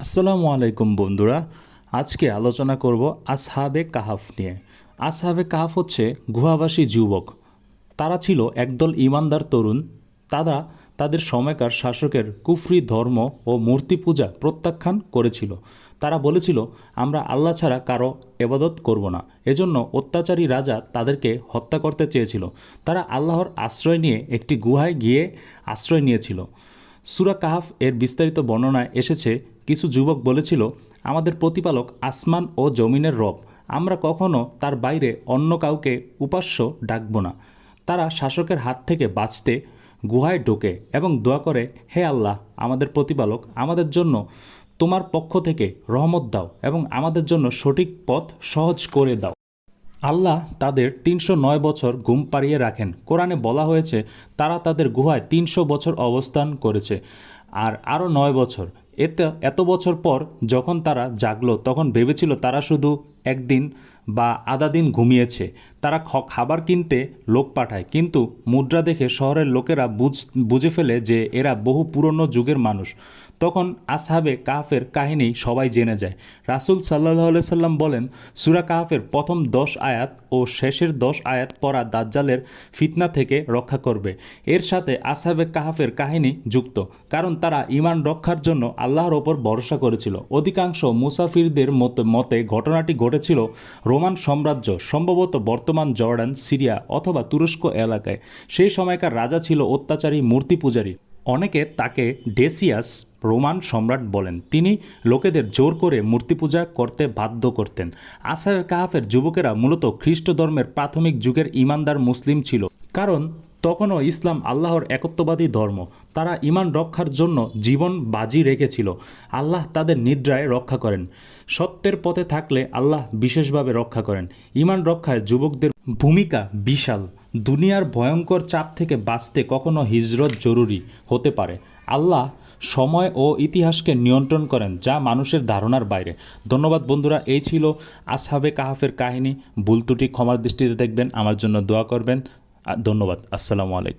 আসসালামু আলাইকুম বন্ধুরা। আজকে আলোচনা করব আসহাবে কাহাফ নিয়ে। আসহাবে কাহাফ হচ্ছে গুহাবাসী যুবক। তারা ছিল একদল ইমানদার তরুণ। তারা তাদের সময়কার শাসকের কুফরি ধর্ম ও মূর্তি পূজা প্রত্যাখ্যান করেছিল। তারা বলেছিল, আমরা আল্লাহ ছাড়া কারো এবাদত করব না। এজন্য অত্যাচারী রাজা তাদেরকে হত্যা করতে চেয়েছিল। তারা আল্লাহর আশ্রয় নিয়ে একটি গুহায় গিয়ে আশ্রয় নিয়েছিল। সূরা কাহাফ এর বিস্তারিত বর্ণনায় এসেছে, কিছু যুবক বলেছিল, আমাদের প্রতিপালক আসমান ও জমিনের রব, আমরা কখনো তার বাইরে অন্য কাউকে উপাস্য ডাকব না। তারা শাসকের হাত থেকে বাঁচতে গুহায় ঢোকে এবং দোয়া করে, হে আল্লাহ আমাদের প্রতিপালক, আমাদের জন্য তোমার পক্ষ থেকে রহমত দাও এবং আমাদের জন্য সঠিক পথ সহজ করে দাও। আল্লাহ তাদের ৩০৯ বছর ঘুম পাড়িয়ে রাখেন। কোরআনে বলা হয়েছে তারা তাদের গুহায় ৩০০ বছর অবস্থান করেছে আর আরও ৯ বছর। এত বছর পর যখন তারা জাগলো তখন ভেবেছিল তারা শুধু একদিন বা আধা দিন ঘুমিয়েছে। তারা খাবার কিনতে লোক পাঠায়, কিন্তু মুদ্রা দেখে শহরের লোকেরা বুঝে ফেলে যে এরা বহু পুরনো যুগের মানুষ। তখন আসহাবে কাহাফের কাহিনী সবাই জেনে যায়। রাসূল সাল্লাল্লাহু আলাইহি সাল্লাম বলেন, সূরা কাহাফের প্রথম 10 আয়াত ও শেষের 10 আয়াত পড়া দাজ্জালের ফিতনা থেকে রক্ষা করবে। এর সাথে আসহাবে কাহাফের কাহিনী যুক্ত, কারণ তারা ঈমান রক্ষার জন্য আল্লাহর ওপর ভরসা করেছিল। অধিকাংশ মুসাফিরদের মতে ঘটনাটি ঘটেছিল রোমান সাম্রাজ্য, সম্ভবত বর্তমান জর্ডান, সিরিয়া অথবা তুরস্ক এলাকায়। সেই সময়কার রাজা ছিল অত্যাচারী মূর্তি পূজারী। অনেকে তাকে ডেসিয়াস রোমান সম্রাট বলেন। তিনি লোকেদের জোর করে মূর্তি পূজা করতে বাধ্য করতেন। আসহাবে কাহাফের যুবকেরা মূলত খ্রিস্ট ধর্মের প্রাথমিক যুগের ঈমানদার মুসলিম ছিল, কারণ তখনও ইসলাম আল্লাহর একত্ববাদী ধর্ম। তারা ঈমান রক্ষার জন্য জীবন বাজি রেখেছিল। আল্লাহ তাদের নিদ্রায় রক্ষা করেন। সত্যের পথে থাকলে আল্লাহ বিশেষভাবে রক্ষা করেন। ঈমান রক্ষায় যুবকদের ভূমিকা বিশাল। দুনিয়ার ভয়ঙ্কর চাপ থেকে বাঁচতে কখনো হিজরত জরুরি হতে পারে। আল্লাহ সময় ও ইতিহাসকে নিয়ন্ত্রণ করেন, যা মানুষের ধারণার বাইরে। ধন্যবাদ বন্ধুরা, এই ছিল আসহাবে কাহাফের কাহিনী। ভুল ত্রুটি ক্ষমার দৃষ্টিতে দেখবেন, আমার জন্য দোয়া করবেন। ধন্যবাদ। আসসালামু আলাইকুম।